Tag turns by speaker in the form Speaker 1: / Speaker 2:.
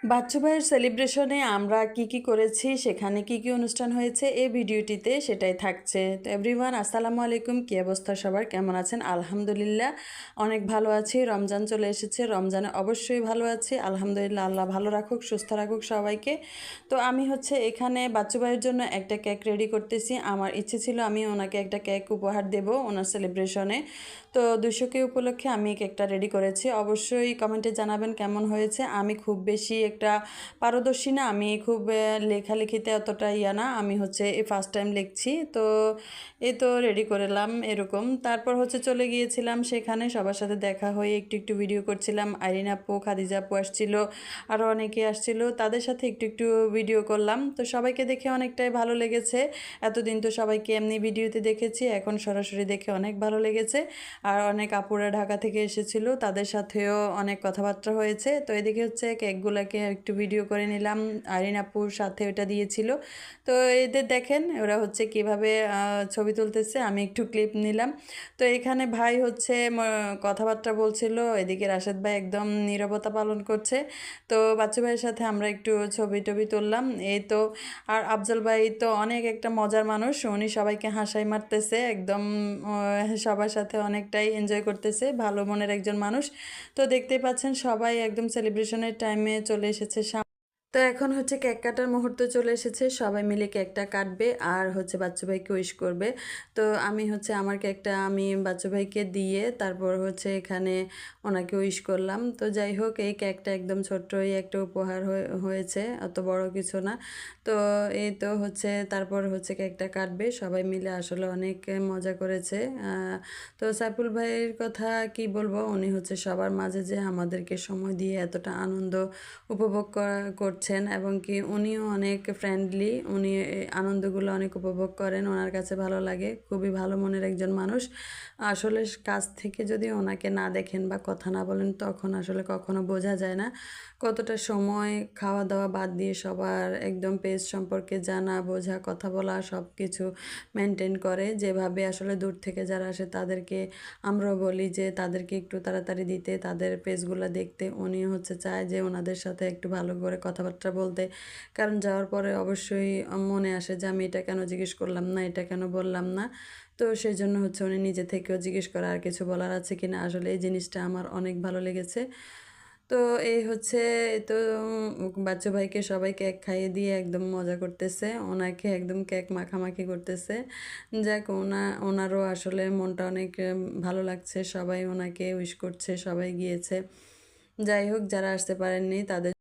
Speaker 1: বাচ্চু ভাইয়ের সেলিব্রেশনে আমরা কি করেছি, সেখানে কি অনুষ্ঠান হয়েছে এই ভিডিওটিতে সেটাই থাকছে। তো এভরিওয়ান, আসসালামু আলাইকুম। কী অবস্থা সবার, কেমন আছেন? আলহামদুলিল্লাহ অনেক ভালো আছি। রমজান চলে এসেছে, রমজানে অবশ্যই ভালো আছি আলহামদুলিল্লাহ। আল্লাহ ভালো রাখুক, সুস্থ রাখুক সবাইকে। তো আমি এখানে বাচ্চু ভাইয়ের জন্য একটা কেক রেডি করতেছি। আমার ইচ্ছে ছিল আমি ওনাকে একটা কেক উপহার দেব ওনার সেলিব্রেশনে। তো 200 উপলক্ষে আমি কেকটা রেডি করেছি। অবশ্যই কমেন্টে জানাবেন কেমন হয়েছে। আমি খুব বেশি একটা পারদর্শী না, আমি খুব লেখালেখিতে অতটা না, আমি এই ফার্স্ট টাইম লিখছি। তো এই তো রেডি করলাম এরকম। তারপর চলে গিয়েছিলাম সেখানে, সবার সাথে দেখা হয়ে একটু ভিডিও করছিলাম। আইরিন আপু, খাদিজা আপু আসছিল, আরও অনেকে আসছিল, তাদের সাথে একটু ভিডিও করলাম। তো সবাইকে দেখে অনেকটাই ভালো লেগেছে। এতদিন তো সবাইকে এমনি ভিডিওতে দেখেছি, এখন সরাসরি দেখে অনেক ভালো লেগেছে। আর অনেক আপুরা ঢাকা থেকে এসেছিল, তাদের সাথেও অনেক কথাবার্তা হয়েছে। তো এদিকে কেকগুলোকে একটু ভিডিও করে নিলাম। আরিন আপুর সাথে ওটা দিয়েছিল। তো এদের দেখেন ওরা কিভাবে ছবি তুলতেছে, আমি একটু ক্লিপ নিলাম। তো এখানে ভাই কথাবার্তা বলছিল, এদিকে রাশেদ ভাই একদম নীরবতা পালন করছে। তো বাচ্চু ভাইয়ের সাথে আমরা একটু ছবি টবি তুললাম এই তো। আর আফজল ভাই তো অনেক একটা মজার মানুষ, উনি সবাইকে হাসাই মারতেছে একদম, সবার সাথে অনেকটাই এনজয় করতেছে, ভালো মনের একজন মানুষ। তো দেখতেই পাচ্ছেন সবাই একদম সেলিব্রেশনের টাইমে চলে এসেছে। তো এখন কেক কাটার মুহূর্ত চলে এসেছে, সবাই মিলে কেকটা কাটবে আর বাচ্চু ভাইকে উইশ করবে। তো আমি আমার কেকটা আমি বাচ্চু ভাইকে দিয়ে তারপর এখানে ওনাকে উইশ করলাম। তো যাই হোক, এই কেকটা একদম ছোট্টই একটা উপহার হয়েছে, অত বড় কিছু না। তো এই তো তারপর কেকটা কাটবে সবাই মিলে, আসলে অনেক মজা করেছে। তো সাইফুল ভাইয়ের কথা কি বলবো, উনি সবার মাঝে যে আমাদেরকে সময় দিয়ে এতটা আনন্দ উপভোগ করছেন, এবং কি উনিও অনেক ফ্রেন্ডলি, উনি আনন্দগুলো অনেক উপভোগ করেন, ওনার কাছে ভালো লাগে। খুবই ভালো মনের একজন মানুষ। আসলে কাছ থেকে যদি ওনাকে না দেখেন বা কথা না বলেন, তখন আসলে কখনো বোঝা যায় না কতটা সময় খাওয়া দাওয়া বাদ দিয়ে সবার একদম পেজ সম্পর্কে জানা, বোঝা, কথা বলা সব কিছু মেনটেন করে। যেভাবে আসলে দূর থেকে যারা আসে তাদেরকে আমরাও বলি যে তাদেরকে একটু তাড়াতাড়ি দিতে, তাদের পেজগুলো দেখতে। উনি চায় যে ওনাদের সাথে একটু ভালো করে কথাবার্তা বলতে, কারণ যাওয়ার পরে অবশ্যই মনে আসে যে আমি এটা কেন জিজ্ঞেস করলাম না, এটা কেন বললাম না। তো সেই জন্য উনি নিজে থেকেও জিজ্ঞেস করে আর কিছু বলার আছে কিনা। আসলে এই জিনিসটা আমার অনেক ভালো লেগেছে। তো এই তো বাচ্চু ভাইকে সবাই কেক খাইয়ে দিয়ে একদম মজা করতেছে, ওনাকে একদম কেক মাখামাখি করতেছে। যাক, ওনারও আসলে মনটা অনেক ভালো লাগছে, সবাই ওনাকে উইশ করছে, সবাই গিয়েছে। যাই হোক, যারা আসতে পারেননি তাদের